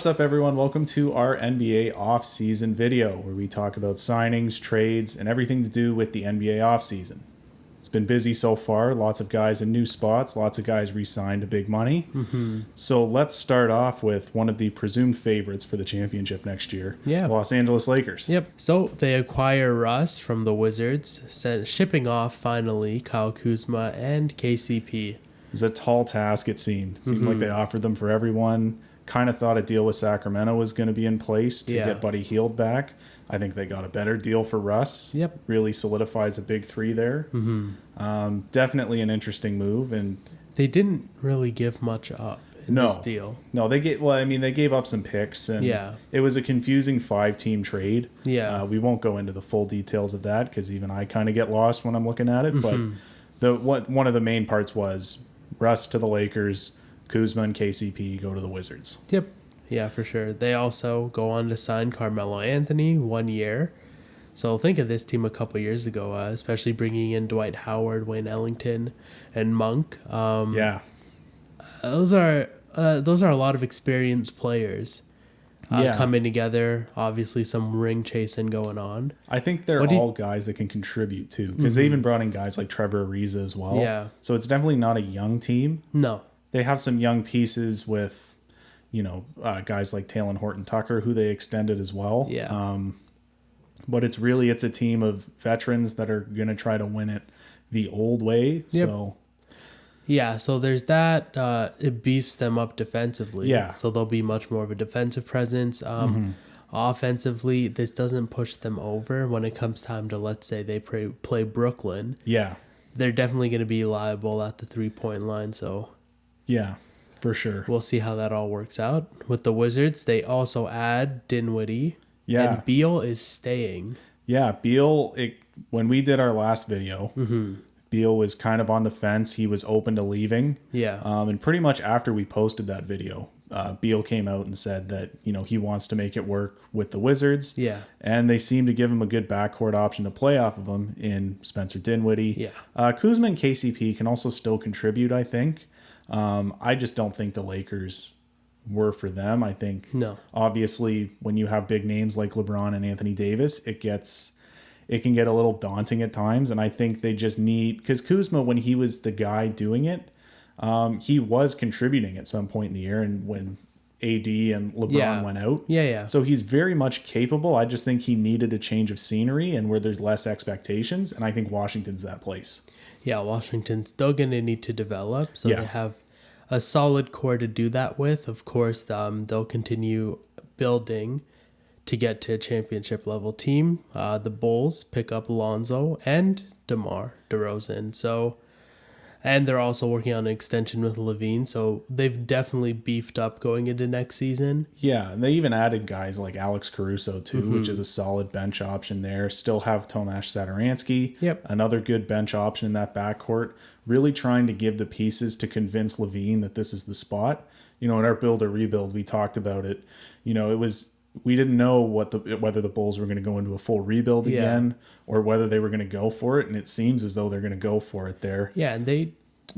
What's up, everyone? Welcome to our NBA Offseason video, where we talk about signings, trades, and everything to do with the NBA Offseason. It's been busy so far. Lots of guys in new spots. Lots of guys re-signed to big money. So let's start off with one of the presumed favorites for the championship next year, the Los Angeles Lakers. So they acquire Russ from the Wizards, shipping off finally Kyle Kuzma and KCP. It was a tall task, it seemed. It seemed like they offered them for everyone. Kind of thought a deal with Sacramento was going to be in place to get Buddy Hield back. I think they got a better deal for Russ. Really solidifies a big three there. Definitely an interesting move. And they didn't really give much up in this deal. No, they gave up some picks, and it was a confusing 5-team trade. We won't go into the full details of that because even I kind of get lost when I'm looking at it. But one of the main parts was Russ to the Lakers, Kuzma and KCP go to the Wizards. Yeah, for sure. They also go on to sign Carmelo Anthony 1 year. So think of this team a couple years ago, especially bringing in Dwight Howard, Wayne Ellington, and Monk. Those are a lot of experienced players coming together. Obviously, some ring chasing going on. I think they're all guys that can contribute too, because they even brought in guys like Trevor Ariza as well. So it's definitely not a young team. No. They have some young pieces with, guys like Talen Horton-Tucker, who they extended as well. But it's a team of veterans that are going to try to win it the old way. So there's that. It beefs them up defensively. So they'll be much more of a defensive presence. Offensively, this doesn't push them over when it comes time to, let's say, they play Brooklyn. They're definitely going to be liable at the 3-point line, so... Yeah, for sure. We'll see how that all works out. With the Wizards, they also add Dinwiddie. And Beal is staying. Beal, when we did our last video, Beal was kind of on the fence. He was open to leaving. And pretty much after we posted that video, Beal came out and said that, he wants to make it work with the Wizards. And they seem to give him a good backcourt option to play off of him in Spencer Dinwiddie. Kuzma and KCP can also still contribute, I think. I just don't think the Lakers were for them. I think obviously when you have big names like LeBron and Anthony Davis, it can get a little daunting at times. And I think they just need, because Kuzma, when he was the guy doing it, he was contributing at some point in the year, and when AD and LeBron went out. So he's very much capable. I just think he needed a change of scenery and where there's less expectations. And I think Washington's that place. Washington's still going to need to develop. So they have a solid core to do that with. Of course, they'll continue building to get to a championship level team. The Bulls pick up Lonzo and DeMar DeRozan. And they're also working on an extension with Levine. So they've definitely beefed up going into next season. And they even added guys like Alex Caruso, too, which is a solid bench option there. Still have Tomas Satoransky, another good bench option in that backcourt. Really trying to give the pieces to convince Levine that this is the spot. In our build or rebuild, we talked about it. We didn't know whether the Bulls were going to go into a full rebuild again or whether they were going to go for it, and it seems as though they're going to go for it there. And they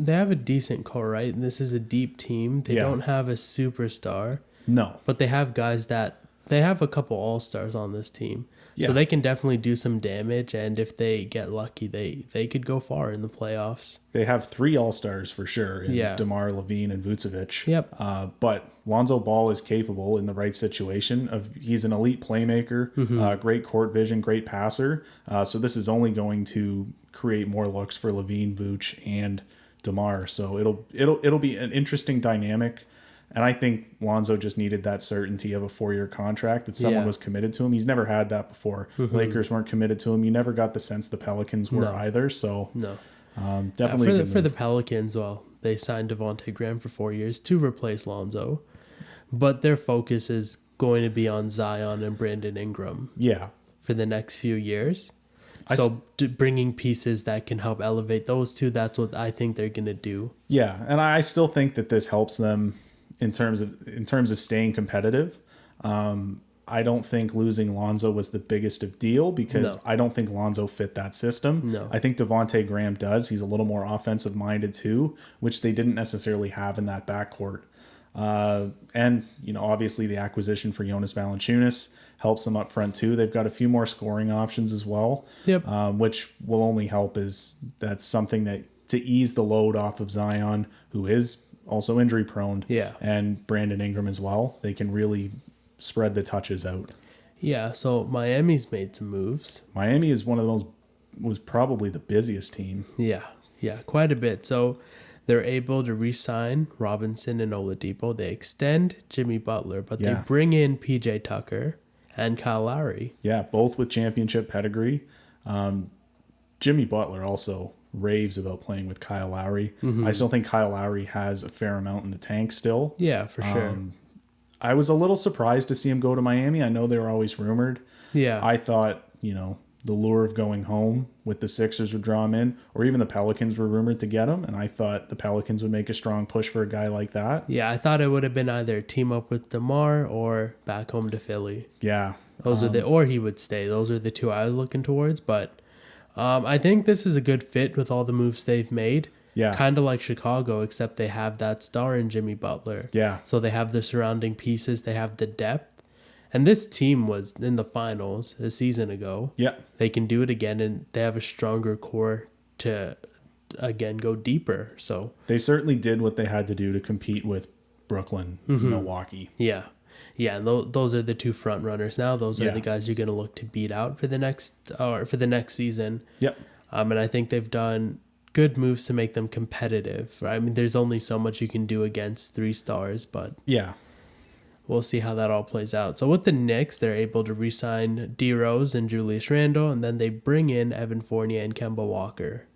have a decent core, right? And this is a deep team. They don't have a superstar. No. But they have guys they have a couple all-stars on this team. So they can definitely do some damage, and if they get lucky, they could go far in the playoffs. They have 3 all-stars for sure in DeMar, Levine, and Vucevic. But Lonzo Ball is capable in the right situation. He's an elite playmaker, great court vision, great passer. So this is only going to create more looks for Levine, Vuce, and DeMar. So it'll be an interesting dynamic. And I think Lonzo just needed that certainty of a 4-year contract, that someone was committed to him. He's never had that before. Lakers weren't committed to him. You never got the sense the Pelicans were either. So definitely for the Pelicans, they signed Devontae Graham for 4 years to replace Lonzo. But their focus is going to be on Zion and Brandon Ingram for the next few years. So bringing pieces that can help elevate those two, that's what I think they're going to do. And I still think that this helps them in terms of staying competitive. I don't think losing Lonzo was the biggest of deal because I don't think Lonzo fit that system. I think Devontae Graham does. He's a little more offensive minded too, which they didn't necessarily have in that backcourt. And, obviously the acquisition for Jonas Valanciunas helps them up front too. They've got a few more scoring options as well, which will only help as that's something that to ease the load off of Zion, who is also injury prone, and Brandon Ingram as well. They can really spread the touches out. Yeah, so Miami's made some moves. Miami is was probably the busiest team. Yeah, quite a bit. So they're able to re-sign Robinson and Oladipo. They extend Jimmy Butler, but they bring in PJ Tucker and Kyle Lowry. Yeah, both with championship pedigree. Jimmy Butler also raves about playing with Kyle Lowry. I still think Kyle Lowry has a fair amount in the tank still. Yeah, for sure. I was a little surprised to see him go to Miami. I know they were always rumored. Yeah. I thought, the lure of going home with the Sixers would draw him in, or even the Pelicans were rumored to get him, and I thought the Pelicans would make a strong push for a guy like that. Yeah, I thought it would have been either team up with DeMar or back home to Philly. Yeah. Those are or he would stay. Those are the two I was looking towards, but I think this is a good fit with all the moves they've made. Yeah. Kind of like Chicago, except they have that star in Jimmy Butler. Yeah. So they have the surrounding pieces, they have the depth. And this team was in the finals a season ago. Yeah. They can do it again, and they have a stronger core to, again, go deeper. So they certainly did what they had to do to compete with Brooklyn, Milwaukee. Yeah. Yeah, and those are the two front runners now. Those are the guys you're going to look to beat out for the next season. Yep. And I think they've done good moves to make them competitive. Right? I mean, there's only so much you can do against 3 stars, but we'll see how that all plays out. So with the Knicks, they're able to re-sign D. Rose and Julius Randle, and then they bring in Evan Fournier and Kemba Walker.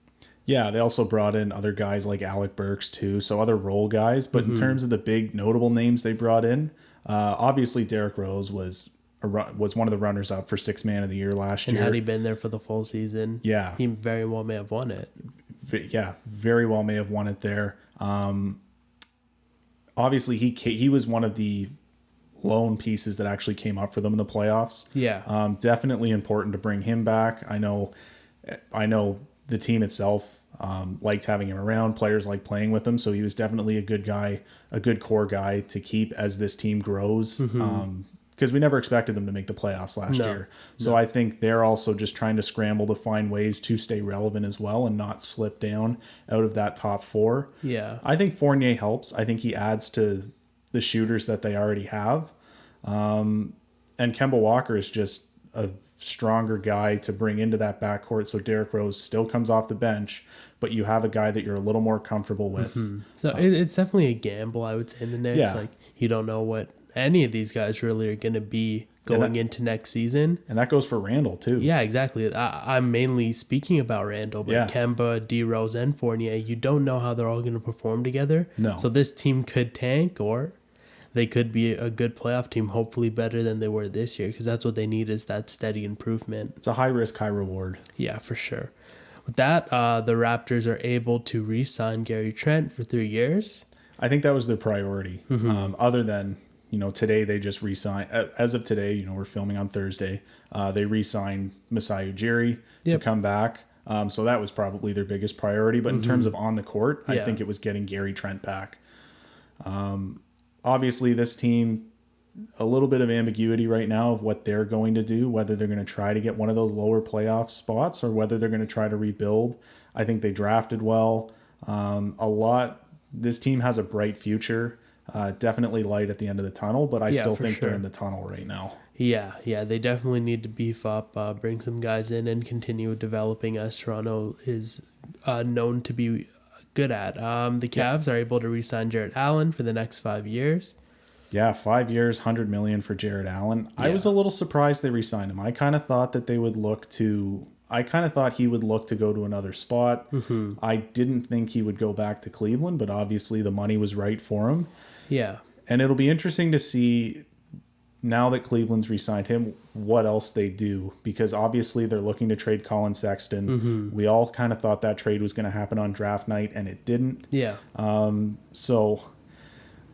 Yeah, they also brought in other guys like Alec Burks too, so other role guys. But in terms of the big notable names they brought in, obviously Derrick Rose was one of the runners-up for Sixth Man of the Year last year. And had he been there for the full season, he very well may have won it. Yeah, very well may have won it there. Obviously, he was one of the lone pieces that actually came up for them in the playoffs. Yeah. Definitely important to bring him back. I know the team itself liked having him around. Players like playing with him, so he was definitely a good guy, a good core guy to keep as this team grows. Because we never expected them to make the playoffs last year. So I think they're also just trying to scramble to find ways to stay relevant as well and not slip down out of that top 4. Yeah. I think Fournier helps. I think he adds to the shooters that they already have. And Kemba Walker is just a stronger guy to bring into that backcourt. So Derrick Rose still comes off the bench, but you have a guy that you're a little more comfortable with. So it's definitely a gamble, I would say, in the Knicks. Yeah. Like, you don't know what any of these guys really are going to be going into next season. And that goes for Randall too. Yeah, exactly. I'm mainly speaking about Randall, but Kemba, D. Rose, and Fournier, you don't know how they're all going to perform together. No. So this team could tank, or they could be a good playoff team, hopefully better than they were this year, because that's what they need, is that steady improvement. It's a high risk, high reward. Yeah, for sure. With that, the Raptors are able to re-sign Gary Trent for 3 years. I think that was their priority. Other than, today they just re-signed. As of today, we're filming on Thursday. They re-signed Masai Ujiri to come back. So that was probably their biggest priority. But in terms of on the court, I think it was getting Gary Trent back. Obviously, this team, a little bit of ambiguity right now of what they're going to do, whether they're going to try to get one of those lower playoff spots or whether they're going to try to rebuild. I think they drafted well. This team has a bright future. Definitely light at the end of the tunnel, but I still think they're in the tunnel right now. Yeah, they definitely need to beef up, bring some guys in, and continue developing, as Toronto is known to be good at. The Cavs are able to re-sign Jarrett Allen for the next 5 years. Yeah, 5 years, $100 million for Jarrett Allen. I was a little surprised they re-signed him. I kind of thought that he would look to go to another spot. I didn't think he would go back to Cleveland, but obviously the money was right for him. Yeah. And it'll be interesting to see, now that Cleveland's re-signed him, what else they do, because obviously they're looking to trade Colin Sexton. We all kind of thought that trade was going to happen on draft night, and it didn't. Yeah.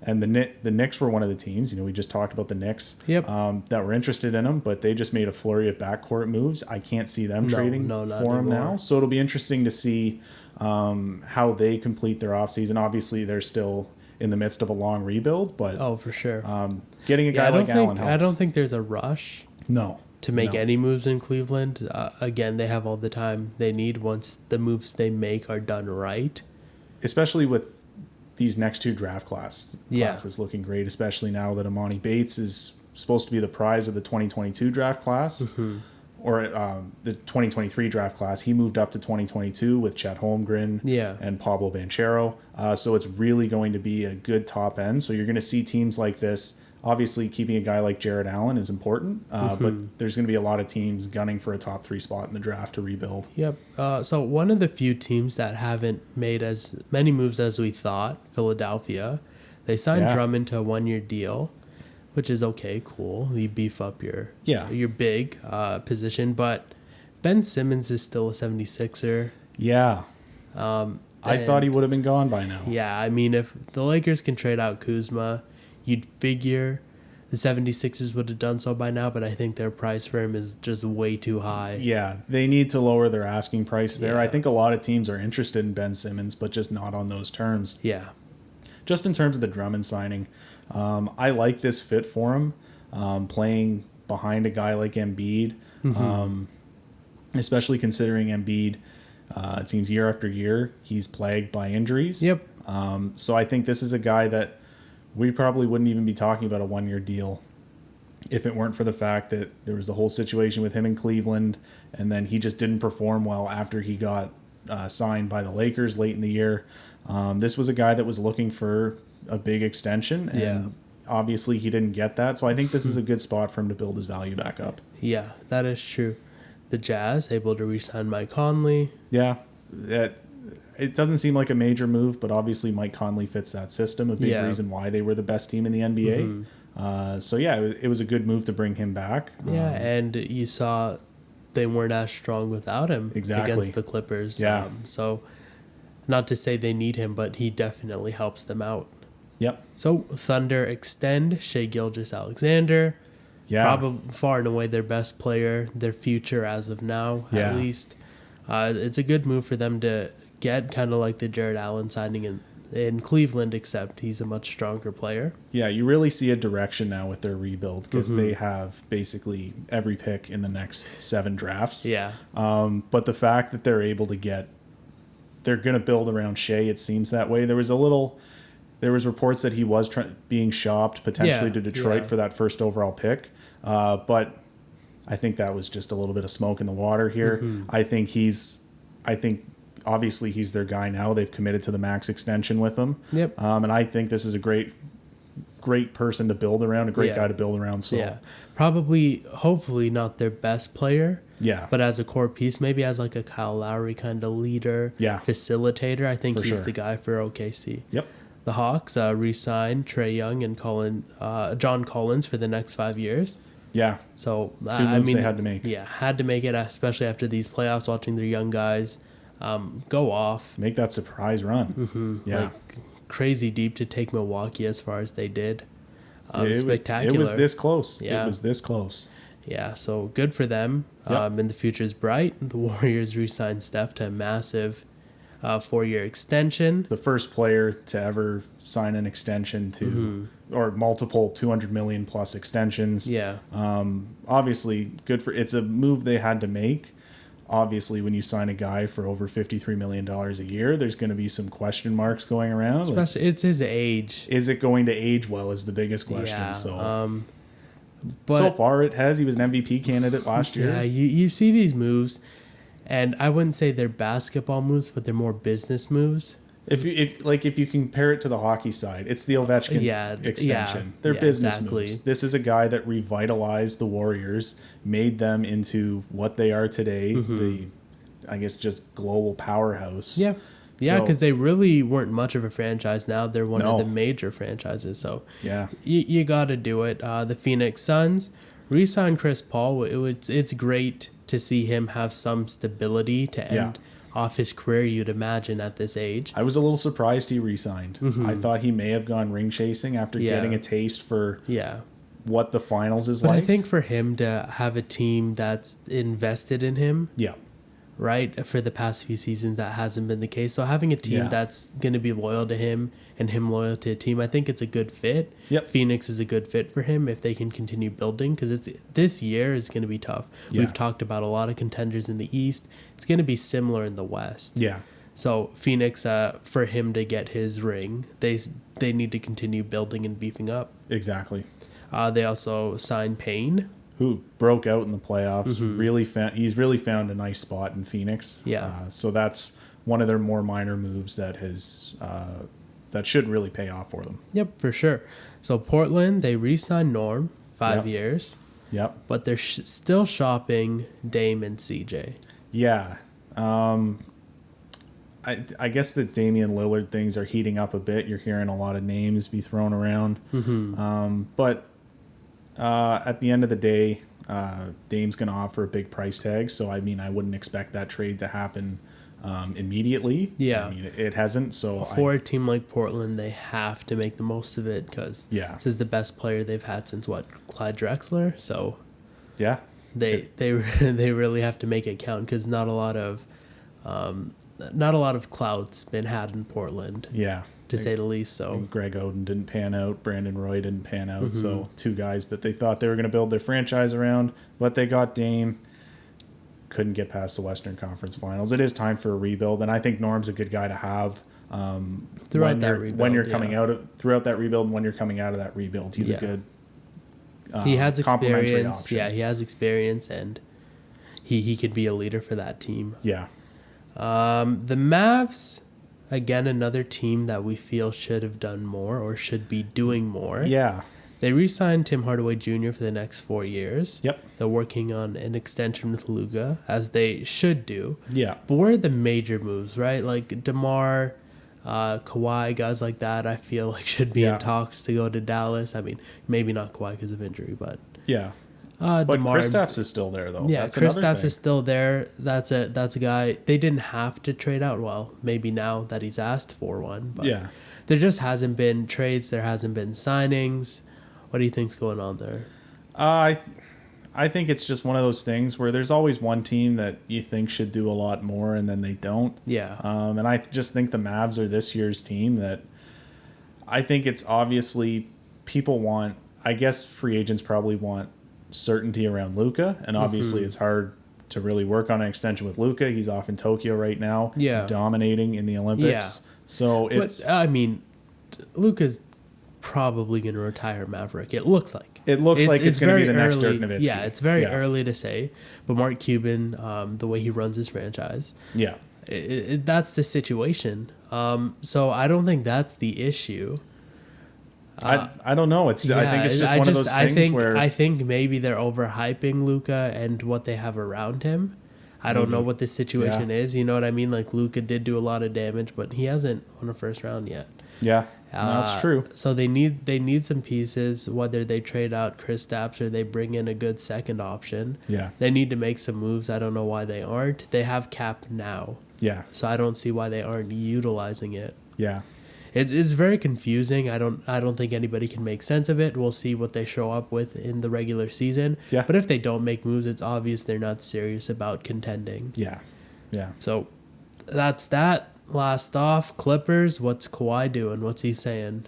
And the Knicks were one of the teams, we just talked about the Knicks, that were interested in him, but they just made a flurry of backcourt moves. I can't see them trading for him now. So it'll be interesting to see how they complete their offseason. Obviously, they're still in the midst of a long rebuild. But for sure. Getting a guy like Allen helps. I don't think there's a rush. No. To make any moves in Cleveland. Again, they have all the time they need once the moves they make are done right. Especially with these next two draft classes looking great, especially now that Amani Bates is supposed to be the prize of the 2022 draft class. Or the 2023 draft class. He moved up to 2022 with Chet Holmgren and Pablo Banchero. So it's really going to be a good top end. So you're going to see teams like this. Obviously, keeping a guy like Jared Allen is important, but there's going to be a lot of teams gunning for a top 3 spot in the draft to rebuild. Yep. So one of the few teams that haven't made as many moves as we thought, Philadelphia, they signed Drummond to a 1-year deal, which is okay, cool. You beef up your big position, but Ben Simmons is still a 76er. Yeah. I thought he would have been gone by now. Yeah, I mean, if the Lakers can trade out Kuzma, you'd figure the 76ers would have done so by now, but I think their price for him is just way too high. Yeah, they need to lower their asking price there. I think a lot of teams are interested in Ben Simmons, but just not on those terms. Yeah. Just in terms of the Drummond signing, I like this fit for him, playing behind a guy like Embiid, especially considering Embiid, it seems year after year, he's plagued by injuries. Yep. So I think this is a guy that we probably wouldn't even be talking about a 1-year deal if it weren't for the fact that there was the whole situation with him in Cleveland, and then he just didn't perform well after he got signed by the Lakers late in the year. This was a guy that was looking for a big extension, and obviously he didn't get that. So I think this is a good spot for him to build his value back up. Yeah, that is true. The Jazz able to re-sign Mike Conley. Yeah, it doesn't seem like a major move, but obviously Mike Conley fits that system, a big reason why they were the best team in the NBA. So yeah, it was a good move to bring him back. Yeah, and you saw they weren't as strong without him against the Clippers. Yeah. So not to say they need him, but he definitely helps them out. Yep. So Thunder extend Shai Gilgeous-Alexander. Yeah. Probably far and away their best player, their future as of now, at least. It's a good move for them to get, kind of like the Jared Allen signing in Cleveland, except he's a much stronger player. Yeah, you really see a direction now with their rebuild because they have basically every pick in the next 7 drafts. Yeah. But the fact that they're able to they're going to build around Shai, it seems that way. There was reports that he was being shopped potentially to Detroit for that first overall pick. But I think that was just a little bit of smoke in the water here. I think obviously he's their guy now. They've committed to the max extension with him. Yep. And I think this is a great person to build around, a great guy to build around. So probably, hopefully not their best player. Yeah. But as a core piece, maybe as like a Kyle Lowry kind of leader, facilitator, I think he's the guy for OKC. Yep. The Hawks re-signed Trae Young and John Collins for the next 5 years. Yeah. So 2 moves they had to make. Yeah, had to make it, especially after these playoffs, watching their young guys go off. Make that surprise run. Yeah. Like, crazy deep to take Milwaukee as far as they did. Spectacular. It was this close. Yeah. It was this close. Yeah, so good for them. Yep. And the future's bright. The Warriors re-signed Steph to a massive 4-year extension. The first player to ever sign an extension to, or multiple 200 million plus extensions. Yeah. Obviously, it's a move they had to make. Obviously, when you sign a guy for over $53 million a year, there's going to be some question marks going around. Especially, it's his age. Is it going to age well is the biggest question. Yeah. But so far it has. He was an MVP candidate last year. Yeah, you see these moves, and I wouldn't say they're basketball moves, but they're more business moves. If you compare it to the hockey side, it's the Ovechkin extension. They're business moves. This is a guy that revitalized the Warriors, made them into what they are today, the, I guess, just global powerhouse. Yeah. Yeah, because they really weren't much of a franchise. Now they're one of the major franchises. So yeah, you got to do it. The Phoenix Suns re-signed Chris Paul. It's great to see him have some stability to end off his career, you'd imagine, at this age. I was a little surprised he re-signed. I thought he may have gone ring chasing after getting a taste for what the finals is like. I think for him to have a team that's invested in him, right? For the past few seasons, that hasn't been the case. So having a team that's going to be loyal to him and him loyal to a team, I think it's a good fit. Yep. Phoenix is a good fit for him if they can continue building, because this year is going to be tough. Yeah. We've talked about a lot of contenders in the East. It's going to be similar in the West. Yeah. So Phoenix, for him to get his ring, they need to continue building and beefing up. Exactly. They also signed Payne, who broke out in the playoffs. He's really found a nice spot in Phoenix. Yeah. So that's one of their more minor moves that that should really pay off for them. Yep, for sure. So Portland, they re-signed Norm 5 years. Yep. But they're still shopping Dame and CJ. Yeah. I guess the Damian Lillard things are heating up a bit. You're hearing a lot of names be thrown around. But at the end of the day, Dame's going to offer a big price tag. So, I mean, I wouldn't expect that trade to happen immediately. Yeah. I mean, it hasn't. So for a team like Portland, they have to make the most of it, because this is the best player they've had since, Clyde Drexler? So, yeah. They really have to make it count, because not a lot of clout's been had in Portland. Yeah. To say the least. So Greg Oden didn't pan out. Brandon Roy didn't pan out. So two guys that they thought they were going to build their franchise around, but they got Dame. Couldn't get past the Western Conference Finals. It is time for a rebuild, and I think Norm's a good guy to have throughout that rebuild. When you're coming out of throughout that rebuild, and when you're coming out of that rebuild, he's a good. He has experience. Option. Yeah, he has experience, and he could be a leader for that team. Yeah. The Mavs, again, another team that we feel should have done more or should be doing more. Yeah. They re-signed Tim Hardaway Jr. for the next 4 years. Yep. They're working on an extension with Luka, as they should do. Yeah. But where are the major moves, right? Like DeMar, Kawhi, guys like that, I feel like should be in talks to go to Dallas. I mean, maybe not Kawhi because of injury, but... Yeah. But DeMar, Kristaps is still there, though. Yeah, Kristaps is still there. That's a guy. They didn't have to trade out. Well, maybe now that he's asked for one. But there just hasn't been trades. There hasn't been signings. What do you think's going on there? I think it's just one of those things where there's always one team that you think should do a lot more, and then they don't. Yeah. And I just think the Mavs are this year's team that I think it's obviously people want. I guess free agents probably want certainty around Luka, and obviously it's hard to really work on an extension with Luka. He's off in Tokyo right now, dominating in the Olympics. Yeah. So it's. But, I mean, Luka's probably going to retire Maverick. It looks like. It's going to be the next Dirk Nowitzki. Yeah, it's very early to say. But Mark Cuban, the way he runs his franchise, that's the situation. So I don't think that's the issue. I don't know. I think it's just one of those things where I think maybe they're overhyping Luka and what they have around him. I don't know what the situation is. You know what I mean? Like Luka did do a lot of damage, but he hasn't won a first round yet. Yeah, that's true. So they need some pieces. Whether they trade out Kristaps or they bring in a good second option. Yeah, they need to make some moves. I don't know why they aren't. They have cap now. Yeah. So I don't see why they aren't utilizing it. Yeah. It's very confusing. I don't think anybody can make sense of it. We'll see what they show up with in the regular season. Yeah. But if they don't make moves, it's obvious they're not serious about contending. Yeah. Yeah. So that's that. Last off, Clippers. What's Kawhi doing? What's he saying?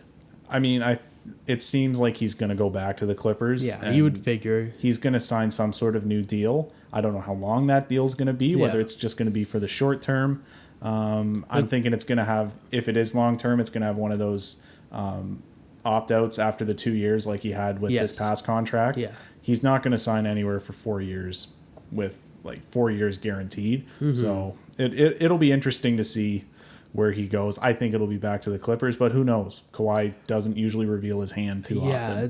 I mean, it seems like he's going to go back to the Clippers. Yeah, you would figure. He's going to sign some sort of new deal. I don't know how long that deal's going to be, whether it's just going to be for the short term. I'm thinking it's going to have, if it is long term, it's going to have one of those opt-outs after the 2 years like he had with this past contract. Yeah. He's not going to sign anywhere for 4 years with like 4 years guaranteed. So it'll be interesting to see where he goes. I think it'll be back to the Clippers, but who knows? Kawhi doesn't usually reveal his hand too often. Yeah,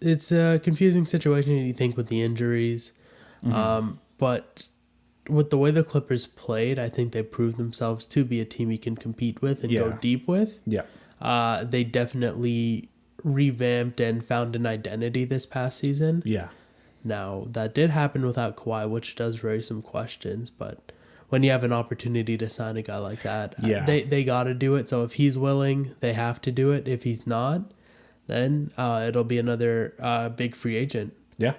it's a confusing situation, you think, with the injuries. But with the way the Clippers played, I think they proved themselves to be a team you can compete with and go deep with. Yeah. They definitely revamped and found an identity this past season. Yeah. Now, that did happen without Kawhi, which does raise some questions, but when you have an opportunity to sign a guy like that, they got to do it. So if he's willing, they have to do it. If he's not, then it'll be another big free agent. Yeah.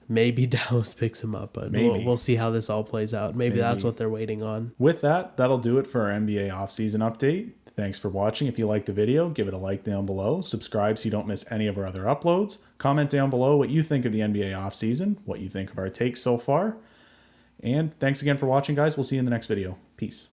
maybe Dallas picks him up, but we'll see how this all plays out. Maybe that's what they're waiting on. With that, that'll do it for our NBA offseason update. Thanks for watching. If you liked the video, give it a like down below. Subscribe so you don't miss any of our other uploads. Comment down below what you think of the NBA offseason, what you think of our takes so far. And thanks again for watching, guys. We'll see you in the next video. Peace.